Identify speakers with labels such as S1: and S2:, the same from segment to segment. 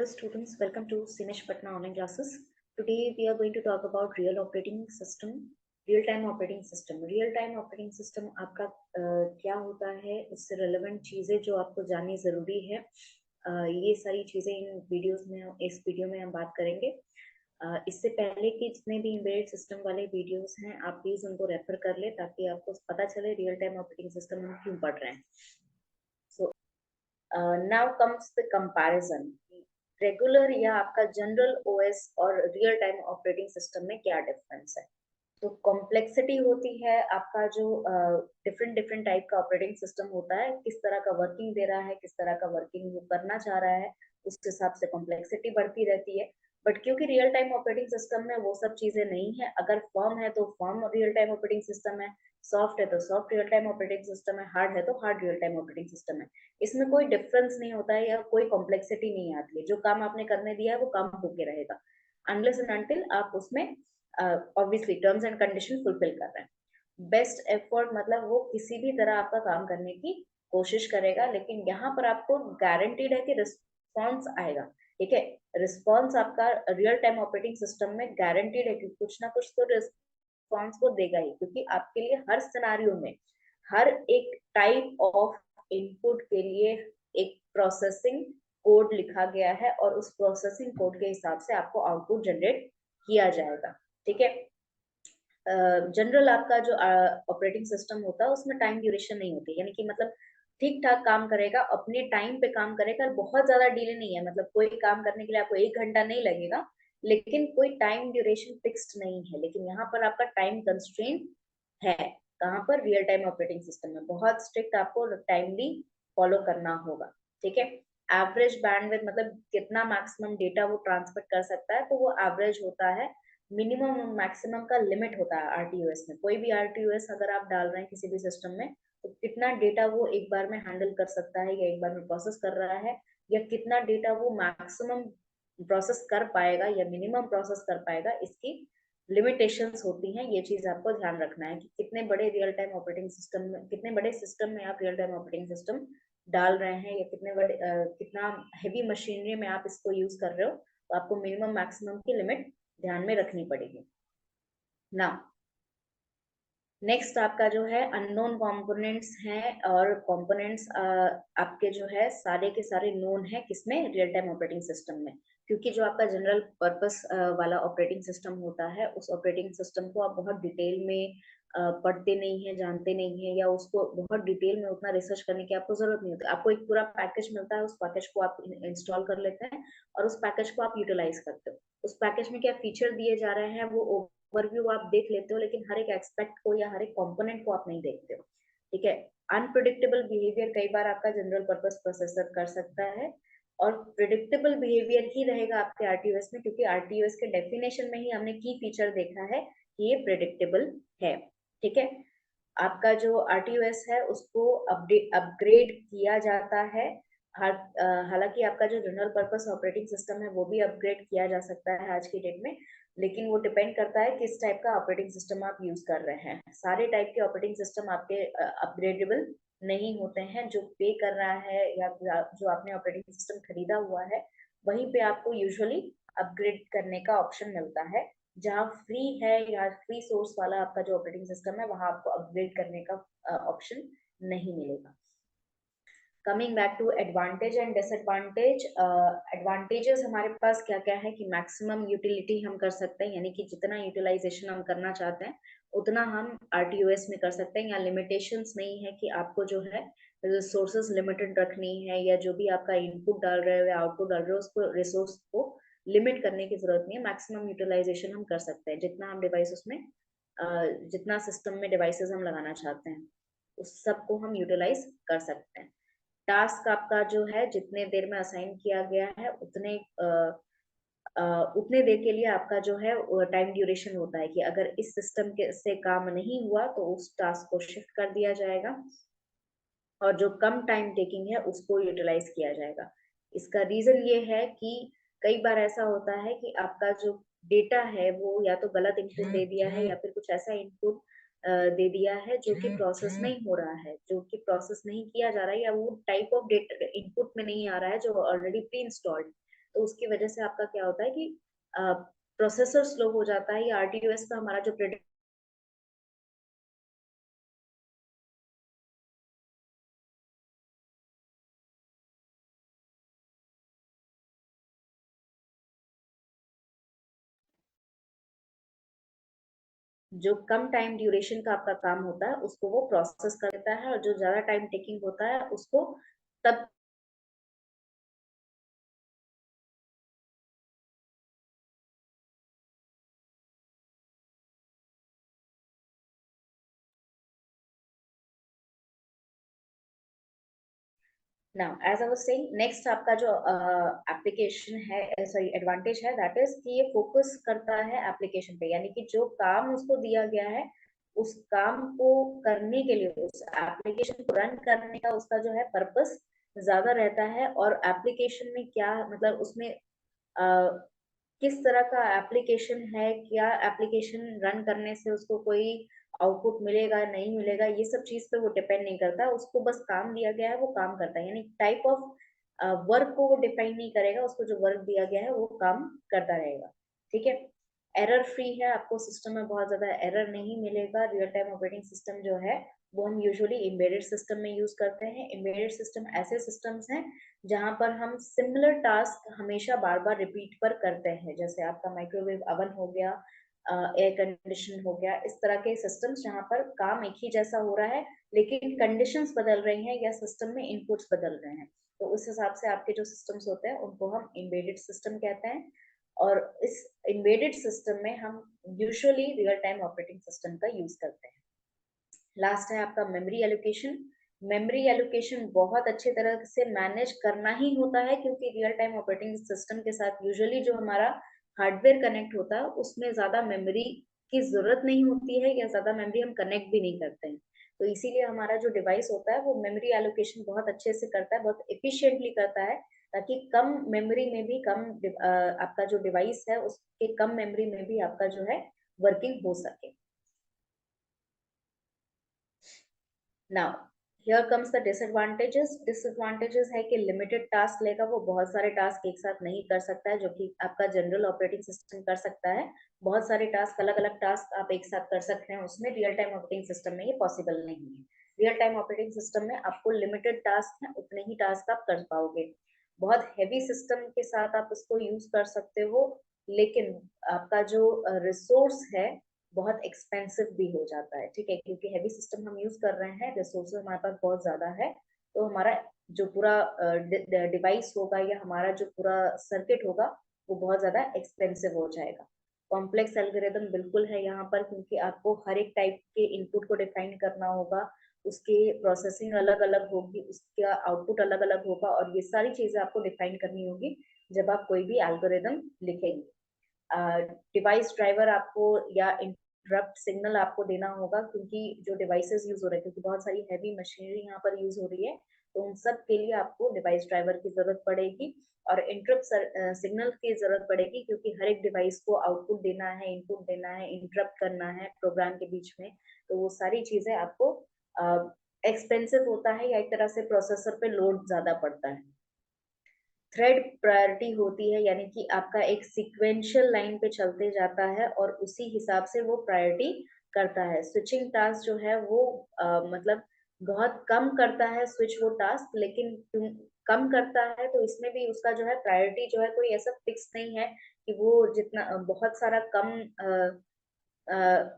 S1: students, welcome to Sinesh Patna online classes. Today we are going to talk about real operating system, real time operating system. Real time operating system आपका क्या होता है, उससे relevant चीजें जो आपको जाननी जरूरी है, ये सारी चीजें इन वीडियोस में, इस वीडियो में हम बात करेंगे। इससे पहले कि जितने भी एम्बेडेड सिस्टम वाले वीडियोस हैं, आप प्लीज उनको रेफर कर ले ताकि आपको पता चले रियल टाइम ऑपरेटिंग सिस्टम हम क्यों पढ़ रहे हैं। So now comes the comparison. Regular या आपका जनरल ओएस और रियल टाइम ऑपरेटिंग सिस्टम में क्या डिफरेंस है। तो कॉम्प्लेक्सिटी होती है आपका जो डिफरेंट डिफरेंट टाइप का ऑपरेटिंग सिस्टम होता है, किस तरह का वर्किंग दे रहा है, किस तरह का वर्किंग वो करना चाह रहा है, उस हिसाब से कॉम्प्लेक्सिटी बढ़ती रहती है। बट क्योंकि रियल टाइम ऑपरेटिंग सिस्टम में वो सब चीजें नहीं है, अगर फर्म है तो firm real time operating system है, सॉफ्ट है तो soft real time operating system है, हार्ड है तो hard real time operating system है। इसमें कोई डिफरेंस नहीं होता है या कोई कॉम्प्लेक्सिटी नहीं आती है। जो काम आपने करने दिया है वो काम होके रहेगा, अनलेस एंड अनटिल आप उसमें obviously terms and condition fulfil कर रहे हैं। बेस्ट एफर्ट मतलब वो किसी भी तरह आपका काम करने की कोशिश करेगा, लेकिन यहाँ पर आपको गारंटीड है कि रिस्पॉन्स आएगा। ठीक है, रिस्पॉन्स आपका रियल टाइम ऑपरेटिंग सिस्टम में गारंटीड है कि कुछ ना कुछ तो रिस्पॉन्स वो देगा ही, क्योंकि आपके लिए हर सिनारियो में हर एक टाइप ऑफ इनपुट के लिए एक प्रोसेसिंग कोड लिखा गया है और उस प्रोसेसिंग कोड के हिसाब से आपको आउटपुट जनरेट किया जाएगा। ठीक है, जनरल आपका जो ऑपरेटिंग सिस्टम होता है उसमें टाइम ड्यूरेशन नहीं होती, यानी कि मतलब ठीक ठाक काम करेगा, अपने टाइम पे काम करेगा, बहुत ज्यादा डिले नहीं है। मतलब कोई काम करने के लिए आपको 1 घंटा नहीं लगेगा, लेकिन कोई टाइम ड्यूरेशन फिक्स्ड नहीं है। लेकिन यहाँ पर आपका टाइम कंस्ट्रेंट है। कहाँ पर? रियल टाइम ऑपरेटिंग सिस्टम में बहुत स्ट्रिक्ट आपको टाइमली फॉलो करना होगा। ठीक है, एवरेज बैंडविड्थ मतलब कितना मैक्सिमम डेटा वो ट्रांसफर कर सकता है, तो वो एवरेज होता है। मिनिमम और मैक्सिमम का लिमिट होता है आरटीयूएस में। कोई भी आरटीयूएस अगर आप डाल रहे हैं किसी भी सिस्टम में, तो कितना डेटा वो एक बार में हैंडल कर सकता है या एक बार में प्रोसेस कर रहा है, या कितना डेटा वो मैक्सिमम प्रोसेस कर पाएगा या मिनिमम प्रोसेस कर पाएगा, इसकी लिमिटेशंस होती हैं। ये चीज आपको ध्यान रखना है कि कितने बड़े रियल टाइम ऑपरेटिंग सिस्टम में, कितने बड़े सिस्टम में आप रियल टाइम ऑपरेटिंग सिस्टम डाल रहे हैं, या कितने बड़े कितना हेवी मशीनरी में आप इसको यूज कर रहे हो, तो आपको मिनिमम मैक्सिमम की लिमिट ध्यान में रखनी पड़ेगी ना। नेक्स्ट आपका जो है अननोन कंपोनेंट्स हैं, और कंपोनेंट्स आपके जो है सारे के सारे नोन है किसमें? रियल टाइम ऑपरेटिंग सिस्टम में। क्योंकि जो आपका जनरल पर्पस वाला ऑपरेटिंग सिस्टम होता है, उस ऑपरेटिंग सिस्टम को आप बहुत डिटेल में पढ़ते नहीं है, जानते नहीं है, या उसको बहुत डिटेल में उतना रिसर्च करने की आपको जरूरत नहीं होती। आपको एक पूरा पैकेज मिलता है, उस पैकेज को आप इंस्टॉल कर लेते हैं और उस पैकेज को आप यूटिलाइज करते हो। उस पैकेज में क्या फीचर दिए जा रहे हैं वो ओवरव्यू आप देख लेते हो, लेकिन हर एक एक्सपेक्ट को या हर एक कंपोनेंट को आप नहीं देखते हो। ठीक है, अनप्रिडिक्टेबल बिहेवियर कई बार आपका जनरल पर्पस प्रोसेसर कर सकता है, और प्रिडिक्टेबल बिहेवियर ही रहेगा आपके आरटीयूएस में, क्योंकि आरटीयूएस के डेफिनेशन में ही हमने की फीचर देखा है कि ये प्रिडिक्टेबल है। ठीक है, आपका जो आरटीयूएस है उसको अपग्रेड किया जाता है। हालांकि आपका जो जनरल पर्पस ऑपरेटिंग सिस्टम है वो भी अपग्रेड किया जा सकता है आज की डेट में, लेकिन वो डिपेंड करता है किस टाइप का ऑपरेटिंग सिस्टम आप यूज कर रहे हैं। सारे टाइप के ऑपरेटिंग सिस्टम आपके अपग्रेडेबल नहीं होते हैं। जो पे कर रहा है या जो आपने ऑपरेटिंग सिस्टम खरीदा हुआ है, वहीं पे आपको यूजुअली अपग्रेड करने का ऑप्शन मिलता है। जहाँ फ्री है या फ्री सोर्स वाला आपका जो ऑपरेटिंग सिस्टम है, वहां आपको अपग्रेड करने का ऑप्शन नहीं मिलेगा। Coming back to advantage and disadvantage. Advantages हमारे पास क्या क्या है कि मैक्सिमम यूटिलिटी हम कर सकते हैं, यानी कि जितना यूटिलाइजेशन हम करना चाहते हैं उतना हम आरटीयूएस में कर सकते हैं। या लिमिटेशंस नहीं है कि आपको जो है रिसोर्सेज लिमिटेड रखनी है, या जो भी आपका इनपुट डाल रहे हो या आउटपुट डाल रहे हो उसको रिसोर्स को लिमिट करने की जरूरत नहीं है। मैक्सिमम यूटिलाइजेशन हम कर सकते हैं, जितना हम डिवाइस उसमें जितना सिस्टम में डिवाइसेस हम लगाना चाहते हैं उस सबको हम यूटिलाइज कर सकते हैं। टास्क आपका जो है जितने देर में असाइन किया गया है उतने देर के लिए आपका जो है टाइम ड्यूरेशन होता है कि अगर इस सिस्टम के से काम नहीं हुआ तो उस टास्क को शिफ्ट कर दिया जाएगा, और जो कम टाइम टेकिंग है उसको यूटिलाइज किया जाएगा। इसका रीजन ये है कि कई बार ऐसा होता है कि आपका जो डेटा है वो या तो गलत इनपुट दे दिया है, या फिर कुछ ऐसा इनपुट दे दिया है जो कि प्रोसेस नहीं हो रहा है, जो कि प्रोसेस नहीं किया जा रहा है, या वो टाइप ऑफ डेटा इनपुट में नहीं आ रहा है जो ऑलरेडी प्री इंस्टॉल्ड। तो उसकी वजह से आपका क्या होता है कि प्रोसेसर स्लो हो जाता है, या RTOS का हमारा जो जो कम टाइम ड्यूरेशन का आपका काम होता है उसको वो प्रोसेस कर देता है, और जो ज्यादा टाइम टेकिंग होता है उसको तब now as I was saying, next आपका जो एप्लीकेशन है, सॉरी एडवांटेज है, दैट इज कि ये फोकस करता है एप्लीकेशन पे, यानी कि जो काम उसको दिया गया है उस काम को करने के लिए, उस एप्लीकेशन को रन करने का उसका जो है पर्पस ज्यादा रहता है। और एप्लीकेशन में क्या मतलब उसमें किस तरह का एप्लीकेशन है, क्या एप्लीकेशन रन करने से उसको कोई आउटपुट मिलेगा नहीं मिलेगा, ये सब चीज पे वो डिपेंड नहीं करता, उसको बस काम दिया गया है वो काम करता है, यानी टाइप ऑफ वर्क को वो डिफाइन नहीं करेगा, उसको जो वर्क दिया गया है वो काम करता रहेगा। ठीक है, एरर फ्री है, आपको सिस्टम में बहुत ज्यादा एरर नहीं मिलेगा। रियल टाइम ऑपरेटिंग सिस्टम जो है वो हम यूजुअली एम्बेडेड सिस्टम में यूज करते हैं। एम्बेडेड सिस्टम ऐसे सिस्टम्स हैं जहां पर हम सिमिलर टास्क हमेशा बार बार रिपीट पर करते हैं, जैसे आपका माइक्रोवेव अवन हो गया, एयर कंडीशन हो गया, इस तरह के सिस्टम्स जहां पर काम एक ही जैसा हो रहा है लेकिन कंडीशंस बदल रही हैं या सिस्टम में इनपुट्स बदल रहे हैं, तो उस हिसाब से आपके जो सिस्टम्स होते हैं उनको हम एम्बेडेड सिस्टम कहते हैं। और इस एम्बेडेड सिस्टम में हम usually real time operating system का यूज करते हैं। लास्ट है आपका मेमोरी एलोकेशन। मेमोरी एलोकेशन बहुत अच्छे तरह से मैनेज करना ही होता है, क्योंकि रियल टाइम ऑपरेटिंग सिस्टम के साथ यूजुअली जो हमारा हार्डवेयर कनेक्ट होता है उसमें ज्यादा मेमोरी की जरूरत नहीं होती है, या ज्यादा मेमोरी हम कनेक्ट भी नहीं करते हैं। तो इसीलिए हमारा जो डिवाइस होता है वो मेमोरी एलोकेशन बहुत अच्छे से करता है, बहुत एफिशिएंटली करता है, ताकि कम मेमोरी में भी आपका जो डिवाइस है उसके कम मेमोरी में भी आपका जो है वर्किंग हो सके। Now here comes the disadvantages. Disadvantages है कि लिमिटेड टास्क लेगा, वो बहुत सारे टास्क एक साथ नहीं कर सकता है, जो कि आपका जनरल ऑपरेटिंग सिस्टम कर सकता है। बहुत सारे टास्क, अलग अलग टास्क आप एक साथ कर सकते हैं, उसमें रियल टाइम ऑपरेटिंग सिस्टम में ये पॉसिबल नहीं है। रियल टाइम ऑपरेटिंग सिस्टम में आपको लिमिटेड टास्क है, उतने ही टास्क आप कर पाओगे। बहुत हैवी सिस्टम के साथ आप इसको यूज कर सकते हो, लेकिन आपका जो रिसोर्स है बहुत एक्सपेंसिव भी हो जाता है। ठीक है, क्योंकि हैवी सिस्टम हम यूज कर रहे हैं, रिसोर्सेज हमारे पास बहुत ज्यादा है, तो हमारा जो पूरा डिवाइस होगा या हमारा जो पूरा सर्किट होगा वो बहुत ज्यादा एक्सपेंसिव हो जाएगा। कॉम्प्लेक्स एल्गोरिदम बिल्कुल है यहाँ पर, क्योंकि आपको हर एक टाइप के इनपुट को डिफाइन करना होगा, उसकी प्रोसेसिंग अलग अलग होगी, उसका आउटपुट अलग अलग होगा, और ये सारी चीजें आपको डिफाइन करनी होगी जब आप कोई भी एल्गोरिदम लिखेंगे। डिवाइस ड्राइवर आपको या इंटरप्ट सिग्नल आपको देना होगा, क्योंकि जो डिवाइसेस यूज हो रहे हैं, क्योंकि बहुत सारी हैवी मशीनरी यहाँ पर यूज हो रही है, तो उन सब के लिए आपको डिवाइस ड्राइवर की जरूरत पड़ेगी, और इंटरप्ट सिग्नल की जरूरत पड़ेगी, क्योंकि हर एक डिवाइस को आउटपुट देना है, इनपुट देना है, इंटरप्ट करना है प्रोग्राम के बीच में, तो वो सारी चीजें आपको एक्सपेंसिव होता है, या एक तरह से प्रोसेसर पे लोड ज्यादा पड़ता है। थ्रेड प्रायोरिटी होती है, यानी कि आपका एक सीक्वेंशियल लाइन पे चलते जाता है और उसी हिसाब से वो प्रायोरिटी करता है। स्विचिंग टास्क जो है वो मतलब बहुत कम करता है स्विच वो टास्क, लेकिन कम करता है तो इसमें भी उसका जो है प्रायोरिटी जो है कोई ऐसा फिक्स नहीं है कि वो जितना बहुत सारा कम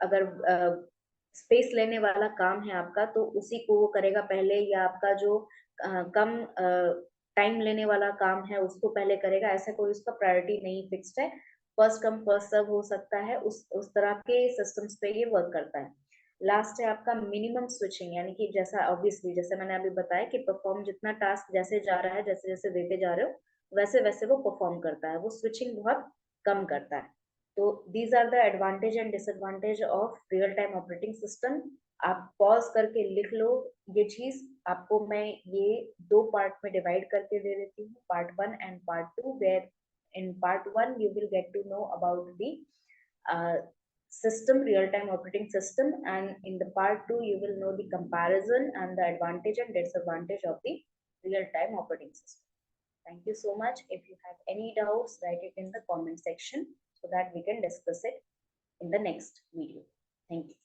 S1: अगर स्पेस लेने वाला काम है आपका तो उसी को वो करेगा पहले, या आपका जो कम टाइम लेने वाला काम है उसको पहले करेगा, ऐसा कोई उसका प्रायोरिटी नहीं फिक्स्ड है। फर्स्ट कम फर्स्ट सर्व हो सकता है, उस तरह के सिस्टम्स पे ये वर्क करता है। लास्ट है आपका मिनिमम स्विचिंग, यानी कि जैसा ऑब्वियसली जैसे मैंने अभी बताया कि परफॉर्म जितना टास्क जैसे जा रहा है, जैसे जैसे देते जा रहे हो वैसे वैसे वो परफॉर्म करता है, वो स्विचिंग बहुत कम करता है। तो these are the advantage and disadvantage of real time operating system. आप पॉज करके लिख लो ये चीज, आपको मैं ये दो पार्ट में डिवाइड करके दे देती हूँ, part one and part two, where in part 1 you will get to know about the system, real time operating system, and in the part 2 you will know the comparison and the advantage and disadvantage of the real time operating system. Thank you so much. If you have any doubts, write it in the comment section so that we can discuss it in the next video. Thank you.